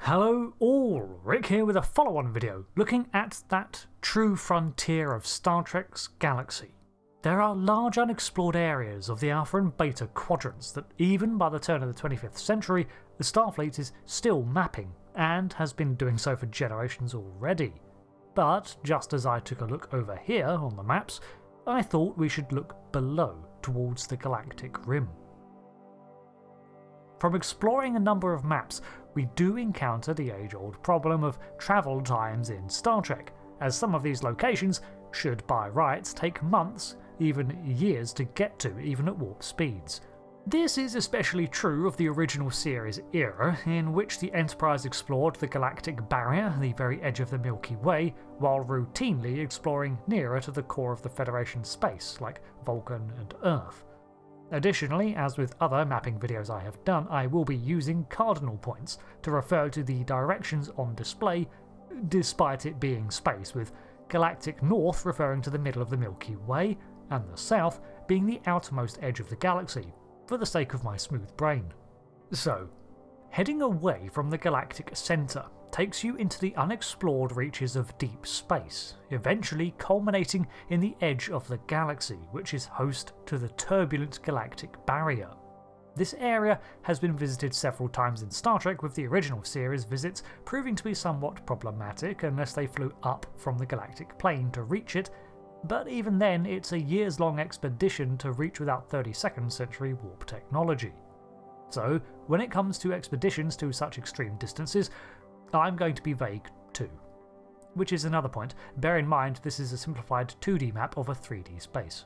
Hello all, Rick here with a follow-on video looking at that true frontier of Star Trek's galaxy. There are large unexplored areas of the Alpha and Beta quadrants that even by the turn of the 25th century the Starfleet is still mapping, and has been doing so for generations already. But just as I took a look over here on the maps, I thought we should look below towards the galactic rim. From exploring a number of maps, we do encounter the age-old problem of travel times in Star Trek, as some of these locations should by rights take months, even years to get to, even at warp speeds. This is especially true of the original series era, in which the Enterprise explored the galactic barrier, the very edge of the Milky Way, while routinely exploring nearer to the core of the Federation space, like Vulcan and Earth. Additionally, as with other mapping videos I have done, I will be using cardinal points to refer to the directions on display, despite it being space, with galactic north referring to the middle of the Milky Way, and the south being the outermost edge of the galaxy, for the sake of my smooth brain. So, heading away from the galactic centre takes you into the unexplored reaches of deep space, eventually culminating in the edge of the galaxy, which is host to the turbulent galactic barrier. This area has been visited several times in Star Trek, with the original series visits proving to be somewhat problematic unless they flew up from the galactic plane to reach it, but even then it's a years-long expedition to reach without 32nd century warp technology. So, when it comes to expeditions to such extreme distances, I'm going to be vague too. Which is another point, bear in mind this is a simplified 2D map of a 3D space.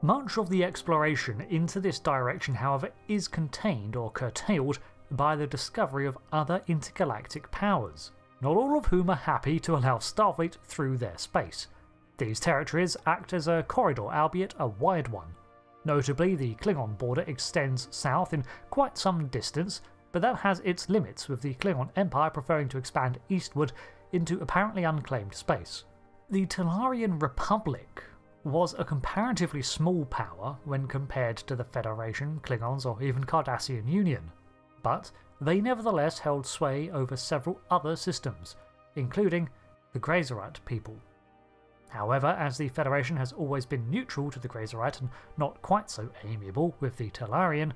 Much of the exploration into this direction, however, is contained or curtailed by the discovery of other intergalactic powers, not all of whom are happy to allow Starfleet through their space. These territories act as a corridor, albeit a wide one. Notably, the Klingon border extends south in quite some distance, but that has its limits, with the Klingon Empire preferring to expand eastward into apparently unclaimed space. The Talarian Republic was a comparatively small power when compared to the Federation, Klingons, or even Cardassian Union, but they nevertheless held sway over several other systems, including the Grazerite people. However, as the Federation has always been neutral to the Grazerite and not quite so amiable with the Talarian,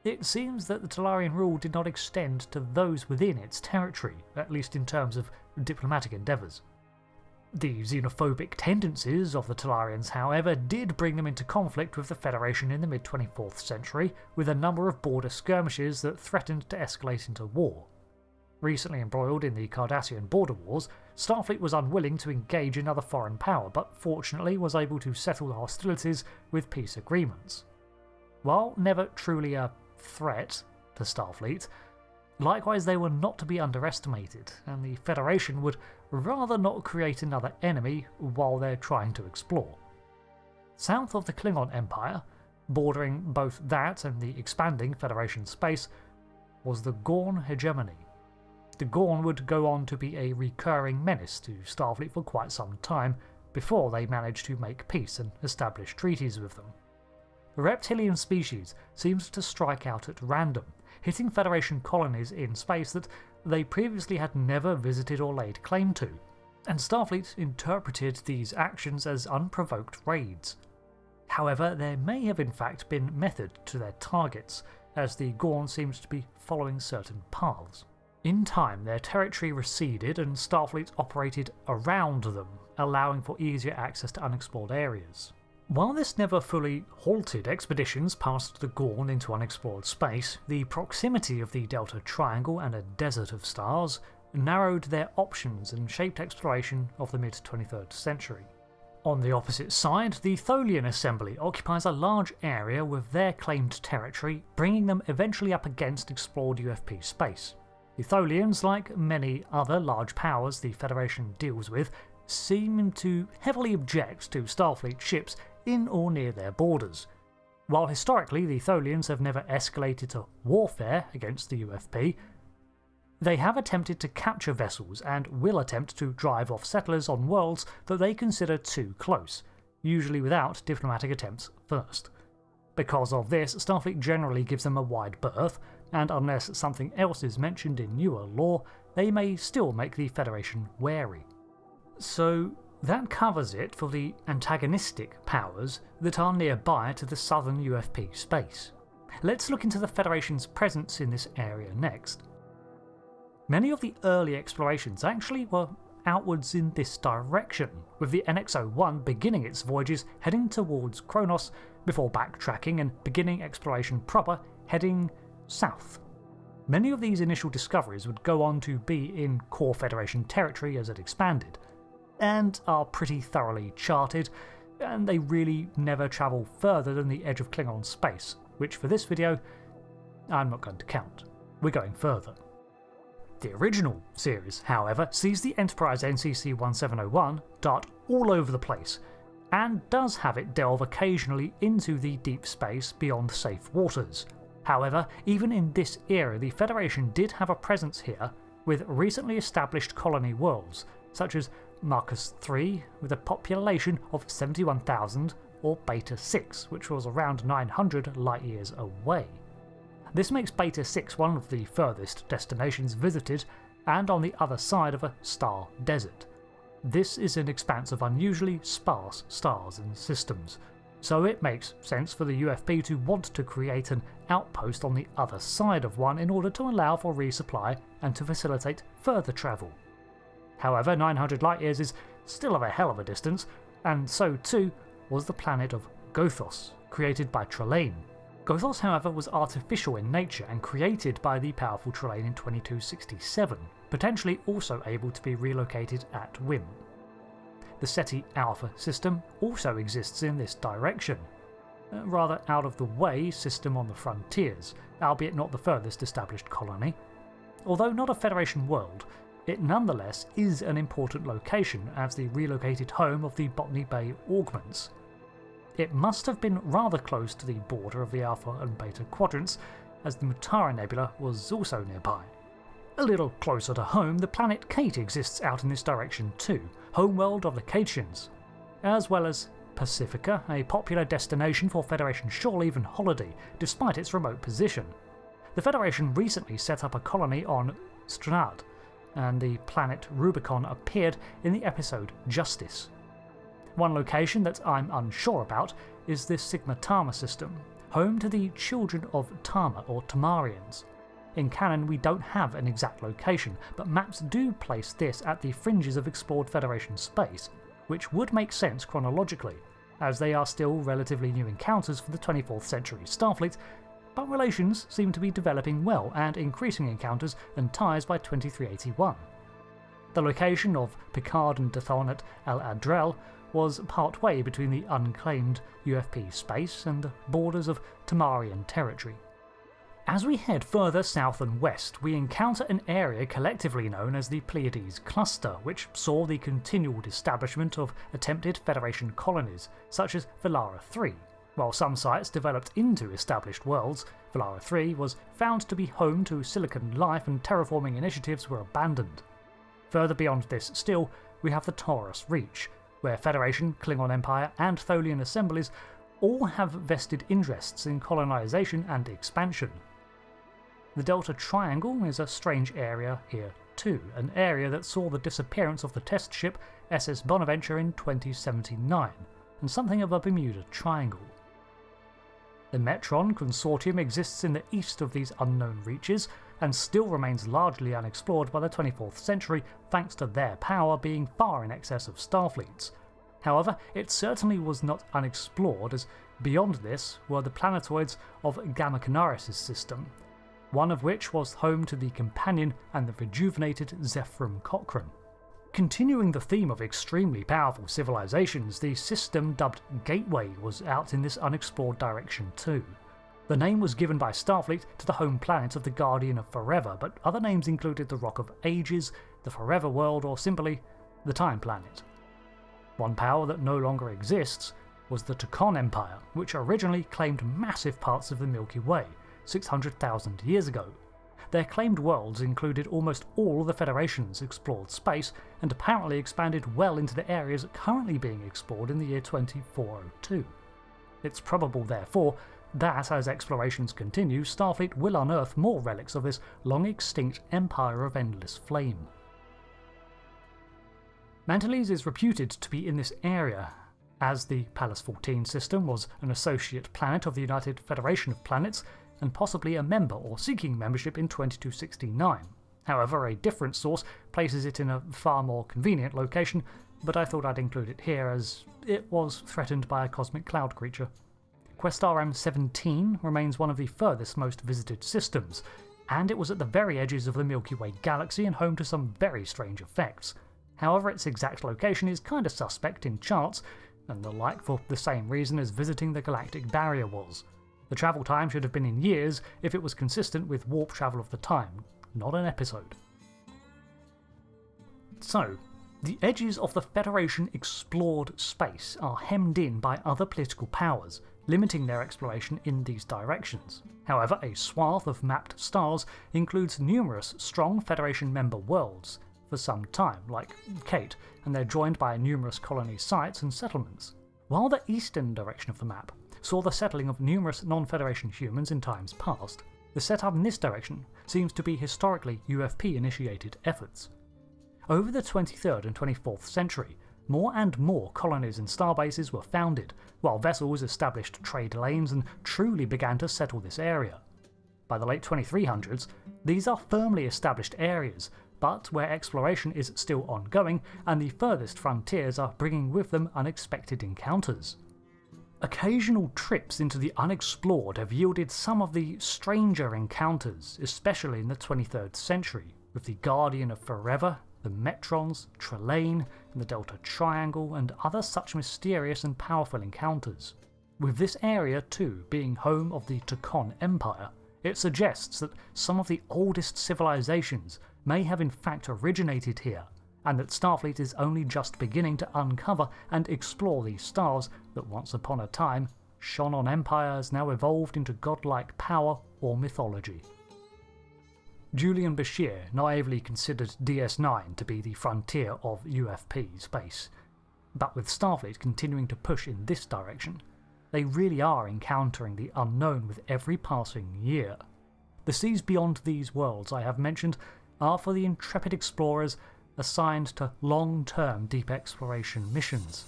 it seems that the Talarian rule did not extend to those within its territory, at least in terms of diplomatic endeavours. The xenophobic tendencies of the Talarians, however, did bring them into conflict with the Federation in the mid-24th century, with a number of border skirmishes that threatened to escalate into war. Recently embroiled in the Cardassian border wars, Starfleet was unwilling to engage another foreign power, but fortunately was able to settle the hostilities with peace agreements. While never truly a threat to Starfleet, likewise they were not to be underestimated, and the Federation would rather not create another enemy while they're trying to explore. South of the Klingon Empire, bordering both that and the expanding Federation space, was the Gorn hegemony. The Gorn would go on to be a recurring menace to Starfleet for quite some time, before they managed to make peace and establish treaties with them. The reptilian species seems to strike out at random, hitting Federation colonies in space that they previously had never visited or laid claim to, and Starfleet interpreted these actions as unprovoked raids. However, there may have in fact been method to their targets, as the Gorn seems to be following certain paths. In time, their territory receded and Starfleet operated around them, allowing for easier access to unexplored areas. While this never fully halted expeditions past the Gorn into unexplored space, the proximity of the Delta Triangle and a desert of stars narrowed their options and shaped exploration of the mid-23rd century. On the opposite side, the Tholian Assembly occupies a large area with their claimed territory, bringing them eventually up against explored UFP space. The Tholians, like many other large powers the Federation deals with, seem to heavily object to Starfleet ships in or near their borders. While historically the Tholians have never escalated to warfare against the UFP, they have attempted to capture vessels and will attempt to drive off settlers on worlds that they consider too close, usually without diplomatic attempts first. Because of this, Starfleet generally gives them a wide berth, and unless something else is mentioned in newer lore, they may still make the Federation wary. So that covers it for the antagonistic powers that are nearby to the southern UFP space. Let's look into the Federation's presence in this area next. Many of the early explorations actually were outwards in this direction, with the NX-01 beginning its voyages heading towards Kronos before backtracking and beginning exploration proper heading south. Many of these initial discoveries would go on to be in core Federation territory as it expanded, and are pretty thoroughly charted, and they really never travel further than the edge of Klingon space, which for this video I'm not going to count. We're going further. The original series, however, sees the Enterprise NCC-1701 dart all over the place, and does have it delve occasionally into the deep space beyond safe waters. However, even in this era, the Federation did have a presence here, with recently established colony worlds, such as Marcus III, with a population of 71,000, or Beta 6, which was around 900 light-years away. This makes Beta 6 one of the furthest destinations visited, and on the other side of a star desert. This is an expanse of unusually sparse stars and systems, so it makes sense for the UFP to want to create an outpost on the other side of one in order to allow for resupply and to facilitate further travel. However, 900 light-years is still of a hell of a distance, and so too was the planet of Gothos, created by Trelane. Gothos, however, was artificial in nature and created by the powerful Trelane in 2267, potentially also able to be relocated at whim. The Ceti Alpha system also exists in this direction, a rather out-of-the-way system on the frontiers, albeit not the furthest established colony. Although not a Federation world, it nonetheless is an important location as the relocated home of the Botany Bay augments. It must have been rather close to the border of the Alpha and Beta quadrants, as the Mutara Nebula was also nearby. A little closer to home, the planet Kate exists out in this direction too, homeworld of the Katians, as well as Pacifica, a popular destination for Federation shore leave and holiday, despite its remote position. The Federation recently set up a colony on Stranad, and the planet Rubicon appeared in the episode Justice. One location that I'm unsure about is the Sigma Tama system, home to the Children of Tama or Tamarians. In canon we don't have an exact location, but maps do place this at the fringes of explored Federation space, which would make sense chronologically, as they are still relatively new encounters for the 24th century Starfleet, but relations seem to be developing well and increasing encounters and ties by 2381. The location of Picard and Dathon at El Adrel was partway between the unclaimed UFP space and the borders of Tamarian territory. As we head further south and west, we encounter an area collectively known as the Pleiades Cluster, which saw the continued establishment of attempted Federation colonies, such as Velara 3. While some sites developed into established worlds, Velara 3 was found to be home to silicon life and terraforming initiatives were abandoned. Further beyond this still, we have the Taurus Reach, where Federation, Klingon Empire and Tholian assemblies all have vested interests in colonisation and expansion. The Delta Triangle is a strange area here too, an area that saw the disappearance of the test ship SS Bonaventure in 2079, and something of a Bermuda Triangle. The Metron Consortium exists in the east of these unknown reaches, and still remains largely unexplored by the 24th century thanks to their power being far in excess of Starfleet's. However, it certainly was not unexplored, as beyond this were the planetoids of Gamma Canaris' system, one of which was home to the Companion and the rejuvenated Zephyrum Cochrane. Continuing the theme of extremely powerful civilizations, the system dubbed Gateway was out in this unexplored direction too. The name was given by Starfleet to the home planet of the Guardian of Forever, but other names included the Rock of Ages, the Forever World, or simply the Time Planet. One power that no longer exists was the Tacon Empire, which originally claimed massive parts of the Milky Way, 600,000 years ago. Their claimed worlds included almost all of the Federation's explored space, and apparently expanded well into the areas currently being explored in the year 2402. It's probable, therefore, that as explorations continue, Starfleet will unearth more relics of this long-extinct empire of endless flame. Mantilles is reputed to be in this area, as the Pallas 14 system was an associate planet of the United Federation of Planets, and possibly a member or seeking membership in 2269. However, a different source places it in a far more convenient location, but I thought I'd include it here as it was threatened by a cosmic cloud creature. Questar M17 remains one of the furthest most visited systems, and it was at the very edges of the Milky Way galaxy and home to some very strange effects. However, its exact location is kinda suspect in charts, and the like for the same reason as visiting the galactic barrier was. The travel time should have been in years if it was consistent with warp travel of the time, not an episode. So, the edges of the Federation explored space are hemmed in by other political powers, limiting their exploration in these directions. However, a swath of mapped stars includes numerous strong Federation member worlds for some time, like Kate, and they're joined by numerous colony sites and settlements. While the eastern direction of the map saw the settling of numerous non-Federation humans in times past, the setup in this direction seems to be historically UFP-initiated efforts. Over the 23rd and 24th century, more and more colonies and starbases were founded, while vessels established trade lanes and truly began to settle this area. By the late 2300s, these are firmly established areas, but where exploration is still ongoing and the furthest frontiers are bringing with them unexpected encounters. Occasional trips into the unexplored have yielded some of the stranger encounters, especially in the 23rd century, with the Guardian of Forever, the Metrons, Trelane, and the Delta Triangle, and other such mysterious and powerful encounters. With this area too being home of the Tacon Empire, it suggests that some of the oldest civilizations may have in fact originated here, and that Starfleet is only just beginning to uncover and explore these stars that once upon a time shone on empires now evolved into godlike power or mythology. Julian Bashir naively considered DS9 to be the frontier of UFP space, but with Starfleet continuing to push in this direction, they really are encountering the unknown with every passing year. The seas beyond these worlds I have mentioned are for the intrepid explorers assigned to long-term deep exploration missions.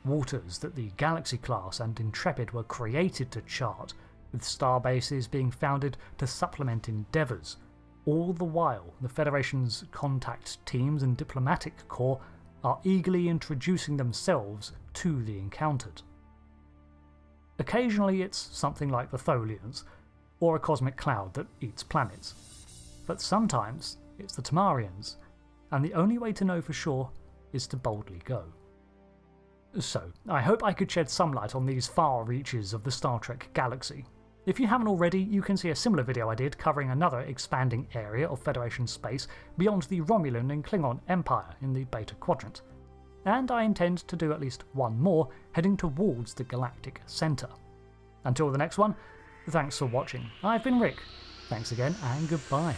Waters that the Galaxy class and Intrepid were created to chart, with starbases being founded to supplement endeavours. All the while, the Federation's contact teams and diplomatic corps are eagerly introducing themselves to the encountered. Occasionally it's something like the Tholians, or a cosmic cloud that eats planets. But sometimes it's the Tamarians, and the only way to know for sure is to boldly go. So, I hope I could shed some light on these far reaches of the Star Trek galaxy. If you haven't already, you can see a similar video I did covering another expanding area of Federation space beyond the Romulan and Klingon Empire in the Beta Quadrant. And I intend to do at least one more heading towards the Galactic Centre. Until the next one, thanks for watching. I've been Rick. Thanks again and goodbye.